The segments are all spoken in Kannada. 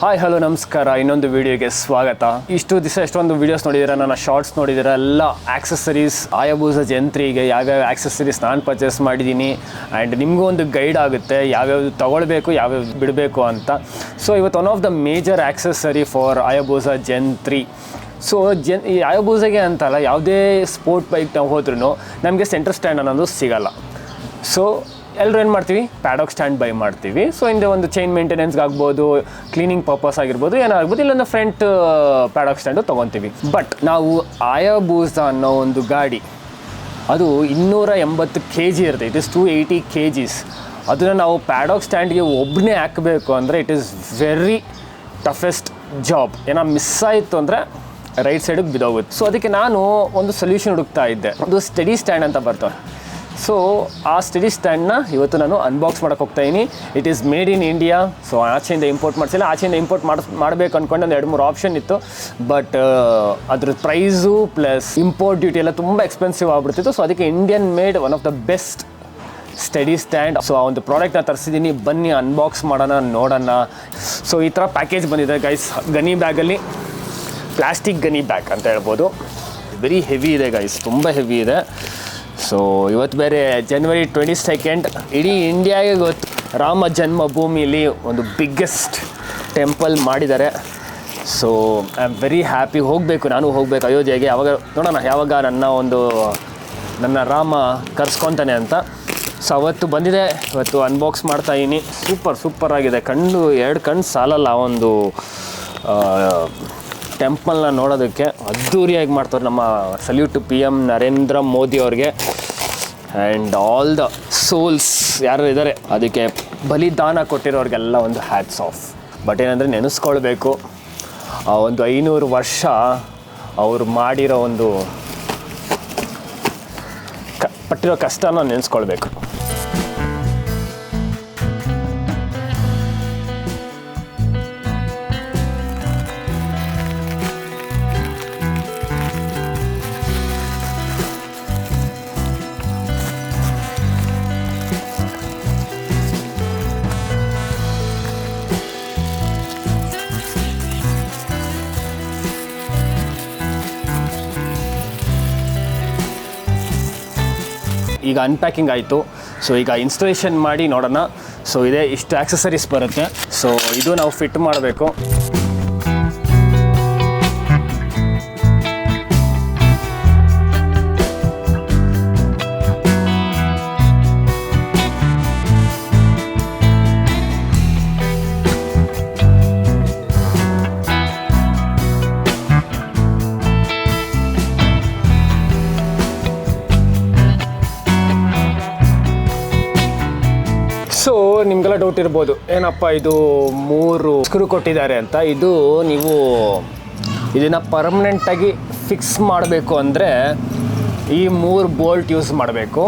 ಹಾಯ್ ಹಲೋ ನಮಸ್ಕಾರ, ಇನ್ನೊಂದು ವಿಡಿಯೋಗೆ ಸ್ವಾಗತ. ಇಷ್ಟು ದಿವಸ ಎಷ್ಟೊಂದು ವೀಡಿಯೋಸ್ ನೋಡಿದ್ದೀರಾ, ನನ್ನ ಶಾರ್ಟ್ಸ್ ನೋಡಿದ್ದೀರಾ, ಎಲ್ಲ ಆಕ್ಸೆಸರೀಸ್ Hayabusa ಜಂತ್ರಿಗೆ ಯಾವ್ಯಾವ ಆಕ್ಸೆಸರೀಸ್ ನಾನು ಪರ್ಚೇಸ್ ಮಾಡಿದ್ದೀನಿ ಆ್ಯಂಡ್ ನಿಮಗೂ ಒಂದು ಗೈಡ್ ಆಗುತ್ತೆ ಯಾವ್ಯಾವುದು ತೊಗೊಳ್ಬೇಕು ಯಾವ್ಯಾವ ಬಿಡಬೇಕು ಅಂತ. ಸೊ ಇವತ್ತು one of the major accessory for Hayabusa ಜಂತ್ರಿ. ಸೊ ಈ Hayabusaಗೆ ಅಂತಲ್ಲ, ಯಾವುದೇ ಸ್ಪೋರ್ಟ್ ಬೈಕ್ ನಾವು ಹೋದ್ರೂ ನಮಗೆ ಸೆಂಟರ್ ಸ್ಟ್ಯಾಂಡ್ ಅನ್ನೋದು ಸಿಗೋಲ್ಲ. ಸೊ ಎಲ್ಲರೂ ಏನು ಮಾಡ್ತೀವಿ, ಪ್ಯಾಡಾಕ್ ಸ್ಟ್ಯಾಂಡ್ ಬೈ ಮಾಡ್ತೀವಿ. ಸೊ ಹಿಂದೆ ಒಂದು ಚೈನ್ ಮೇಂಟೆನೆನ್ಸ್ಗೆ ಆಗ್ಬೋದು, ಕ್ಲೀನಿಂಗ್ ಪರ್ಪಸ್ ಆಗಿರ್ಬೋದು, ಏನಾಗ್ಬೋದು, ಇಲ್ಲೊಂದು ಫ್ರಂಟ್ ಪ್ಯಾಡಾಕ್ ಸ್ಟ್ಯಾಂಡು ತೊಗೊತೀವಿ. ಬಟ್ ನಾವು Hayabusa ಅನ್ನೋ ಒಂದು ಗಾಡಿ, ಅದು 280 kg ಇರುತ್ತೆ. It is 280 kgs. ಅದನ್ನು ನಾವು ಪ್ಯಾಡಾಕ್ ಸ್ಟ್ಯಾಂಡ್ಗೆ ಒಬ್ಬನೇ ಹಾಕಬೇಕು ಅಂದರೆ it is very toughest job. ಏನೋ ಮಿಸ್ ಆಯಿತು ಅಂದರೆ ರೈಟ್ ಸೈಡಿಗೆ ಬಿದ್ದೋಗುತ್ತೆ. ಸೊ ಅದಕ್ಕೆ ನಾನು ಒಂದು ಸೊಲ್ಯೂಷನ್ ಹುಡುಕ್ತಾ ಇದ್ದೆ. ಒಂದು ಸ್ಟಡಿ ಸ್ಟ್ಯಾಂಡ್ ಅಂತ ಬರ್ತವೆ. ಸೊ ಆ ಸ್ಟಡಿ ಸ್ಟ್ಯಾಂಡ್ನ ಇವತ್ತು ನಾನು ಅನ್ಬಾಕ್ಸ್ ಮಾಡೋಕ್ಕೆ ಹೋಗ್ತಾಯಿದ್ದೀನಿ. It is made in India. So ಆಚೆಯಿಂದ ಇಂಪೋರ್ಟ್ ಮಾಡಿಸಿಲ್ಲ, ಆಚೆಯಿಂದ ಇಂಪೋರ್ಟ್ ಮಾಡಬೇಕು ಅಂದ್ಕೊಂಡು ಒಂದು 2-3 ಆಪ್ಷನ್ ಇತ್ತು. ಬಟ್ ಅದ್ರ ಪ್ರೈಸು ಪ್ಲಸ್ ಇಂಪೋರ್ಟ್ ಡ್ಯೂಟಿ ಎಲ್ಲ ತುಂಬ ಎಕ್ಸ್ಪೆನ್ಸಿವ್ ಆಗ್ಬಿಡ್ತಿತ್ತು. ಸೊ ಅದಕ್ಕೆ Indian made one of the best study stand. So ಆ ಒಂದು ಪ್ರಾಡಕ್ಟ್ನ ತರಿಸಿದ್ದೀನಿ, ಬನ್ನಿ ಅನ್ಬಾಕ್ಸ್ ಮಾಡೋಣ, ನೋಡೋಣ. ಸೊ ಈ ಥರ ಪ್ಯಾಕೇಜ್ ಬಂದಿದೆ ಗೈಸ್. ಗನಿ ಬ್ಯಾಗಲ್ಲಿ ಪ್ಲಾಸ್ಟಿಕ್ ಗನಿ ಬ್ಯಾಗ್ ಅಂತ ಹೇಳ್ಬೋದು. ವೆರಿ ಹೆವಿ ಇದೆ ಗೈಸ್, ತುಂಬ ಹೆವಿ ಇದೆ. ಸೊ ಇವತ್ತು ಬೇರೆ January 22 ಇಡೀ ಇಂಡಿಯಾಗೆ ಗೊತ್ತು, ರಾಮ ಜನ್ಮಭೂಮಿಲಿ ಒಂದು ಬಿಗ್ಗೆಸ್ಟ್ ಟೆಂಪಲ್ ಮಾಡಿದ್ದಾರೆ. So I am very happy. ನಾನು ಹೋಗಬೇಕು ಅಯೋಧ್ಯೆಗೆ. ಅವಾಗ ನೋಡೋಣ ಯಾವಾಗ ನನ್ನ ರಾಮ ಕರ್ಸ್ಕೊತಾನೆ ಅಂತ. ಸೊ ಅವತ್ತು ಬಂದಿದೆ, ಇವತ್ತು ಅನ್ಬಾಕ್ಸ್ ಮಾಡ್ತಾಯಿದ್ದೀನಿ. ಸೂಪರ್ ಆಗಿದೆ. ಎರಡು ಕಣ್ಣು ಸಾಲಲ್ಲ ಒಂದು ಟೆಂಪಲ್ನ ನೋಡೋದಕ್ಕೆ. ಅದ್ದೂರಿಯಾಗಿ ಮಾಡ್ತಾರೆ. ನಮ್ಮ salute to PM Narendra Modi ಅವ್ರಿಗೆ ಆ್ಯಂಡ್ ಆಲ್ ದ ಸೋಲ್ಸ್ ಯಾರು ಇದ್ದಾರೆ ಅದಕ್ಕೆ ಬಲಿದಾನ ಕೊಟ್ಟಿರೋರಿಗೆಲ್ಲ ಒಂದು ಹ್ಯಾಟ್ಸ್ ಆಫ್. ಬಟ್ ಏನಂದರೆ ನೆನೆಸ್ಕೊಳ್ಬೇಕು, ಒಂದು 500 ವರ್ಷ ಅವರು ಮಾಡಿರೋ ಒಂದು ಪಟ್ಟಿರೋ ಕಷ್ಟನ ನೆನೆಸ್ಕೊಳ್ಬೇಕು. ಈಗ ಅನ್ಪ್ಯಾಕಿಂಗ್ ಆಯಿತು. ಸೊ ಈಗ ಇನ್ಸ್ಟಾಲೇಷನ್ ಮಾಡಿ ನೋಡೋಣ. ಸೊ ಇಷ್ಟು ಆಕ್ಸೆಸರೀಸ್ ಬರುತ್ತೆ. ಸೊ ಇದು ನಾವು ಫಿಟ್ ಮಾಡಬೇಕು. ಸೊ ನಿಮಗೆಲ್ಲ ಡೌಟ್ ಇರ್ಬೋದು, ಏನಪ್ಪ ಇದು 3 ಸ್ಕ್ರೂ ಕೊಟ್ಟಿದ್ದಾರೆ ಅಂತ. ಇದು ನೀವು ಇದನ್ನು ಪರ್ಮನೆಂಟಾಗಿ ಫಿಕ್ಸ್ ಮಾಡಬೇಕು ಅಂದರೆ ಈ 3 ಬೋಲ್ಟ್ ಯೂಸ್ ಮಾಡಬೇಕು.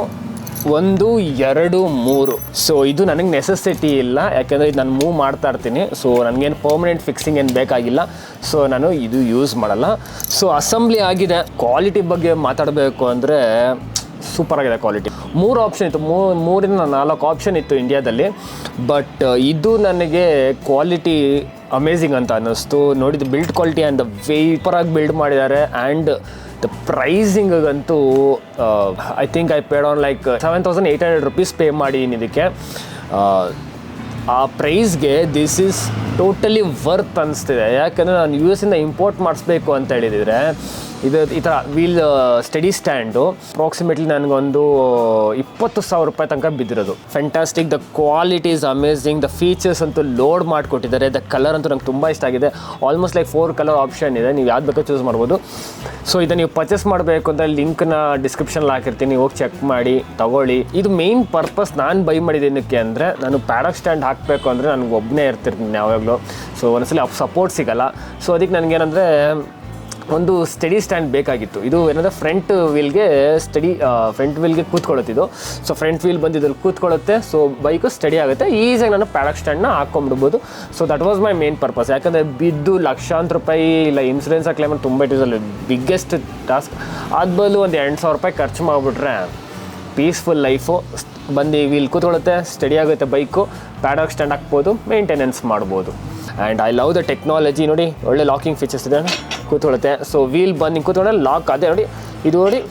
1, 2, 3. ಸೊ ಇದು ನನಗೆ ನೆಸೆಸಿಟಿ ಇಲ್ಲ, ಯಾಕೆಂದರೆ ಇದು ನಾನು ಮೂವ್ ಮಾಡ್ತಾ ಇರ್ತೀನಿ. ಸೊ ನನಗೇನು ಪರ್ಮನೆಂಟ್ ಫಿಕ್ಸಿಂಗ್ ಏನು ಬೇಕಾಗಿಲ್ಲ. ಸೊ ನಾನು ಇದು ಯೂಸ್ ಮಾಡಲ್ಲ. ಸೊ ಅಸೆಂಬ್ಲಿ ಆಗಿದೆ. ಕ್ವಾಲಿಟಿ ಬಗ್ಗೆ ಮಾತಾಡಬೇಕು ಅಂದರೆ ಸೂಪರಾಗಿದೆ ಕ್ವಾಲಿಟಿ. 3 ಆಪ್ಷನ್ ಇತ್ತು, 3-4 ಆಪ್ಷನ್ ಇತ್ತು ಇಂಡಿಯಾದಲ್ಲಿ. ಬಟ್ ಇದು ನನಗೆ ಕ್ವಾಲಿಟಿ ಅಮೇಝಿಂಗ್ ಅಂತ ಅನ್ನಿಸ್ತು. ನೋಡಿದ್ದು ಬಿಲ್ಡ್ ಕ್ವಾಲಿಟಿ ಆ್ಯಂಡ್ ದ ವೇಪರಾಗಿ ಬಿಲ್ಡ್ ಮಾಡಿದ್ದಾರೆ. ಆ್ಯಂಡ್ ದ ಪ್ರೈಸಿಂಗಂತೂ I think I paid on like 7,800 rupees pay ಮಾಡಿದ್ದೀನಿ ಇದಕ್ಕೆ. ಆ ಪ್ರೈಸ್ಗೆ ದಿಸ್ ಈಸ್ ಟೋಟಲಿ ವರ್ತ್ ಅನಿಸ್ತಿದೆ. ಯಾಕಂದರೆ ನಾನು US ಇಂದ ಇಂಪೋರ್ಟ್ ಮಾಡಿಸ್ಬೇಕು ಅಂತ ಹೇಳಿದರೆ ಈ ಥರ ವೀಲ್ ಸ್ಟಡಿ ಸ್ಟ್ಯಾಂಡು ಅಪ್ರಾಕ್ಸಿಮೇಟ್ಲಿ ನನಗೊಂದು 20,000 ರೂಪಾಯಿ ತನಕ ಬಿದ್ದಿರೋದು. Fantastic. The quality is amazing. The features ಅಂತೂ ಲೋಡ್ ಮಾಡಿಕೊಟ್ಟಿದ್ದಾರೆ. ದ ಕಲರ್ ಅಂತೂ ನಂಗೆ ತುಂಬ ಇಷ್ಟ ಆಗಿದೆ. ಆಲ್ಮೋಸ್ಟ್ ಲೈಕ್ 4 ಕಲರ್ ಆಪ್ಷನ್ ಇದೆ, ನೀವು ಯಾವ್ದು ಬೇಕೋ ಚೂಸ್ ಮಾಡ್ಬೋದು. ಸೊ ಇದನ್ನು ನೀವು ಪರ್ಚೇಸ್ ಮಾಡಬೇಕು ಅಂತ ಲಿಂಕ್ನ ಡಿಸ್ಕ್ರಿಪ್ಷನಲ್ಲಿ ಹಾಕಿರ್ತೀನಿ, ಹೋಗಿ ಚೆಕ್ ಮಾಡಿ ತಗೊಳ್ಳಿ. ಇದು ಮೇನ್ ಪರ್ಪಸ್ ನಾನು ಬೈ ಮಾಡಿದ್ದೇನಕ್ಕೆ ಅಂದರೆ, ನಾನು ಪ್ಯಾಡಾಕ್ ಸ್ಟ್ಯಾಂಡ್ ಹಾಕಬೇಕು ಅಂದರೆ ನನಗೆ ಒಬ್ಬನೇ ಇರ್ತಿರ್ತೀನಿ ಯಾವಾಗಲೂ. ಸೊ ಒಂದ್ಸಲ ಸಪೋರ್ಟ್ ಸಿಗೋಲ್ಲ. ಸೊ ಅದಕ್ಕೆ ನನಗೇನಂದರೆ ಒಂದು ಸ್ಟಡಿ ಸ್ಟ್ಯಾಂಡ್ ಬೇಕಾಗಿತ್ತು. ಇದು ಏನಂದರೆ ಫ್ರಂಟ್ ವೀಲ್ಗೆ ಕೂತ್ಕೊಳ್ಳುತ್ತಿದ್ದು. ಸೊ ಫ್ರಂಟ್ ವೀಲ್ ಬಂದು ಇದ್ರಲ್ಲಿ ಕೂತ್ಕೊಳ್ಳುತ್ತೆ. ಸೊ ಬೈಕು ಸ್ಟಡಿ ಆಗುತ್ತೆ. ಈಸಿಯಾಗಿ ನಾನು ಪ್ಯಾಡಾಕ್ ಸ್ಟ್ಯಾಂಡ್ನ ಹಾಕ್ಕೊಂಡ್ಬಿಡ್ಬೋದು. So that was my main purpose. ಯಾಕಂದರೆ ಬಿದ್ದು ಲಕ್ಷಾಂತರ ರೂಪಾಯಿ ಇಲ್ಲ ಇನ್ಸೂರೆನ್ಸ್ ಕ್ಲೇಮ್ ತುಂಬ ಇಟ್ ಇಸ್ ಅಲ್ಲಿ ಬಿಗ್ಗೆಸ್ಟ್ ಟಾಸ್ಕ್. ಅದ ಬದಲು ಒಂದು 8,000 ರೂಪಾಯಿ ಖರ್ಚು ಮಾಡಿಬಿಟ್ರೆ ಪೀಸ್ಫುಲ್ ಲೈಫು. ಬಂದು ವೀಲ್ ಕೂತ್ಕೊಳ್ಳುತ್ತೆ, ಸ್ಟಡಿ ಆಗುತ್ತೆ ಬೈಕು, ಪ್ಯಾಡಾಕ್ ಸ್ಟ್ಯಾಂಡ್ ಹಾಕ್ಬೋದು, ಮೇಂಟೆನೆನ್ಸ್ ಮಾಡ್ಬೋದು. And I love the technology. ನೋಡಿ ಒಳ್ಳೆ ಲಾಕಿಂಗ್ ಫೀಚರ್ಸ್ ಇದೆ, ಕೂತ್ಕೊಳ್ಳುತ್ತೆ. ಸೊ ವೀಲ್ ಬಂದು ಹಿಂಗೆ ಕೂತ್ಕೊಂಡ್ರೆ ಲಾಕ್ ಅದೇ ನೋಡಿ, ಇದು ನೋಡಿ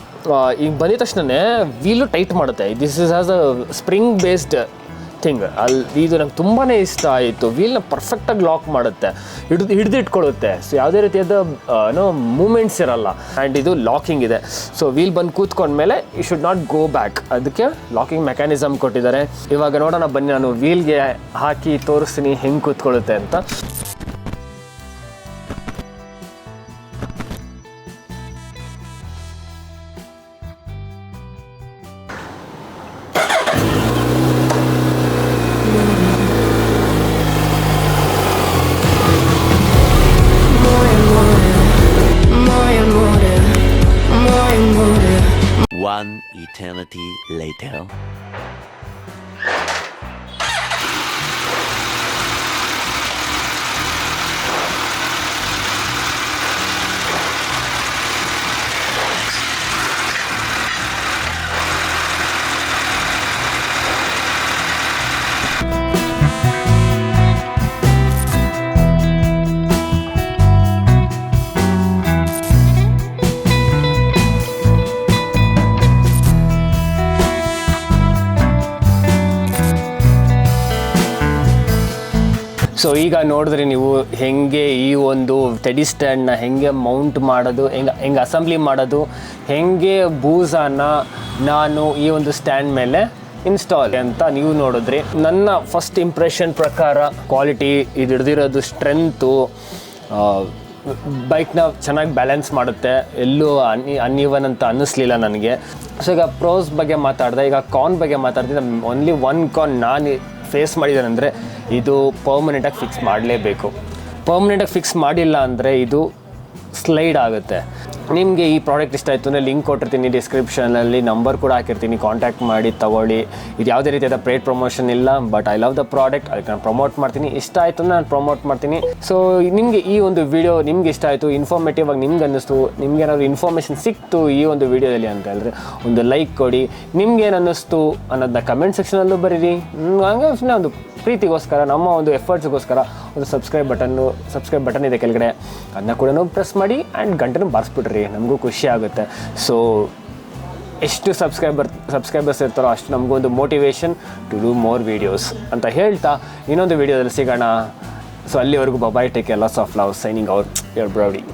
ಈಗ ಬಂದಿದ ತಕ್ಷಣವೇ ವೀಲು ಟೈಟ್ ಮಾಡುತ್ತೆ. This is as a spring based thing. ಇದು ನಂಗೆ ತುಂಬಾ ಇಷ್ಟ ಆಯಿತು. ವೀಲ್ನ ಪರ್ಫೆಕ್ಟಾಗಿ ಲಾಕ್ ಮಾಡುತ್ತೆ, ಹಿಡಿದಿಟ್ಕೊಳ್ಳುತ್ತೆ. ಸೊ ಯಾವುದೇ ರೀತಿಯಾದ ಮೂಮೆಂಟ್ಸ್ ಇರಲ್ಲ. ಆ್ಯಂಡ್ ಇದು ಲಾಕಿಂಗ್ ಇದೆ. ಸೊ ವೀಲ್ ಬಂದು ಕೂತ್ಕೊಂಡ್ಮೇಲೆ you should not go back, ಅದಕ್ಕೆ ಲಾಕಿಂಗ್ ಮೆಕ್ಯಾನಿಸಮ್ ಕೊಟ್ಟಿದ್ದಾರೆ. ಇವಾಗ ನೋಡೋಣ ಬನ್ನಿ, ನಾನು ವೀಲ್ಗೆ ಹಾಕಿ ತೋರಿಸ್ತೀನಿ ಹೆಂಗೆ ಕೂತ್ಕೊಳ್ಳುತ್ತೆ ಅಂತ. One eternity later. ಸೊ ಈಗ ನೋಡಿದ್ರೆ ನೀವು ಹೆಂಗೆ ಈ ಒಂದು ಟೆಡಿ ಸ್ಟ್ಯಾಂಡ್ನ ಹೆಂಗೆ ಮೌಂಟ್ ಮಾಡೋದು, ಹೆಂಗೆ ಅಸೆಂಬ್ಲಿ ಮಾಡೋದು, ಹೆಂಗೆ ಬೂಸಾನ ನಾನು ಈ ಒಂದು ಸ್ಟ್ಯಾಂಡ್ ಮೇಲೆ ಇನ್ಸ್ಟಾಲ್ ಅಂತ ನೀವು ನೋಡಿದ್ರಿ. ನನ್ನ ಫಸ್ಟ್ ಇಂಪ್ರೆಷನ್ ಪ್ರಕಾರ ಕ್ವಾಲಿಟಿ, ಇದು ಹಿಡ್ದಿರೋದು ಸ್ಟ್ರೆಂತು, ಬೈಕ್ನ ಚೆನ್ನಾಗಿ ಬ್ಯಾಲೆನ್ಸ್ ಮಾಡುತ್ತೆ, ಎಲ್ಲೂ ಅನ್ಇವನ್ ಅಂತ ಅನ್ನಿಸ್ಲಿಲ್ಲ ನನಗೆ. ಸೊ ಈಗ ಪ್ರೋಸ್ ಬಗ್ಗೆ ಮಾತಾಡಿದೆ, ಈಗ ಕಾನ್ ಬಗ್ಗೆ ಮಾತಾಡ್ತಿದ್ದೆ. ಓನ್ಲಿ ಒನ್ ಕಾನ್ ನಾನು ಫೇಸ್ ಮಾಡಿದ್ದೇನೆಂದರೆ, ಇದು ಪರ್ಮನೆಂಟಾಗಿ ಫಿಕ್ಸ್ ಮಾಡಲೇಬೇಕು. ಪರ್ಮನೆಂಟಾಗಿ ಫಿಕ್ಸ್ ಮಾಡಿಲ್ಲ ಅಂದರೆ ಇದು ಸ್ಲೈಡ್ ಆಗುತ್ತೆ. ನಿಮಗೆ ಈ ಪ್ರಾಡಕ್ಟ್ ಇಷ್ಟ ಆಯಿತು ಅಂದರೆ ಲಿಂಕ್ ಕೊಟ್ಟಿರ್ತೀನಿ ಡಿಸ್ಕ್ರಿಪ್ಷನಲ್ಲಿ, ನಂಬರ್ ಕೂಡ ಹಾಕಿರ್ತೀನಿ, ಕಾಂಟ್ಯಾಕ್ಟ್ ಮಾಡಿ ತೊಗೊಳ್ಳಿ. ಇದು ಯಾವುದೇ ರೀತಿಯಾದ ಪೇಡ್ ಪ್ರಮೋಷನ್ ಇಲ್ಲ, but I love the product, ಅದಕ್ಕೆ ನಾನು ಪ್ರಮೋಟ್ ಮಾಡ್ತೀನಿ. ಇಷ್ಟ ಆಯಿತು ಅಂದರೆ ನಾನು ಪ್ರಮೋಟ್ ಮಾಡ್ತೀನಿ. ಸೊ ನಿಮಗೆ ಈ ಒಂದು ವಿಡಿಯೋ ನಿಮ್ಗೆ ಇಷ್ಟ ಆಯಿತು, ಇನ್ಫಾರ್ಮೇಟಿವ್ ಆಗಿ ನಿಮ್ಗೆ ಅನ್ನಿಸ್ತು, ನಿಮ್ಗೆ ಏನಾದರೂ ಇನ್ಫಾರ್ಮೇಷನ್ ಸಿಕ್ತು ಈ ಒಂದು ವಿಡಿಯೋದಲ್ಲಿ ಅಂತ ಹೇಳಿದ್ರೆ ಒಂದು ಲೈಕ್ ಕೊಡಿ. ನಿಮ್ಗೇನು ಅನ್ನಿಸ್ತು ಅನ್ನೋದನ್ನ ಕಮೆಂಟ್ ಸೆಕ್ಷನಲ್ಲೂ ಬರೀರಿ. ಹಂಗೆ ಒಂದು ಪ್ರೀತಿಗೋಸ್ಕರ, ನಮ್ಮ ಒಂದು ಎಫರ್ಟ್ಸ್ಗೋಸ್ಕರ ಒಂದು ಸಬ್ಸ್ಕ್ರೈಬ್ ಬಟನ್ ಇದೆ ಕೆಳಗಡೆ, ಅದನ್ನ ಕೂಡ ಪ್ರೆಸ್ ಮಾಡಿ ಆ್ಯಂಡ್ ಗಂಟೆನೂ ಬಾರಿಸ್ಬಿಟ್ರಿ, ನಮಗೂ ಖುಷಿ ಆಗುತ್ತೆ. ಸೊ ಎಷ್ಟು ಸಬ್ಸ್ಕ್ರೈಬರ್ಸ್ ಇರ್ತಾರೋ ಅಷ್ಟು ನಮಗೂ ಒಂದು motivation to do more videos ಅಂತ ಹೇಳ್ತಾ ಇನ್ನೊಂದು ವೀಡಿಯೋದಲ್ಲಿ ಸಿಗೋಣ. ಸೊ ಅಲ್ಲಿವರೆಗೂ bye, take care, lots of love, signing out, your ಬ್ರೌಡಿ.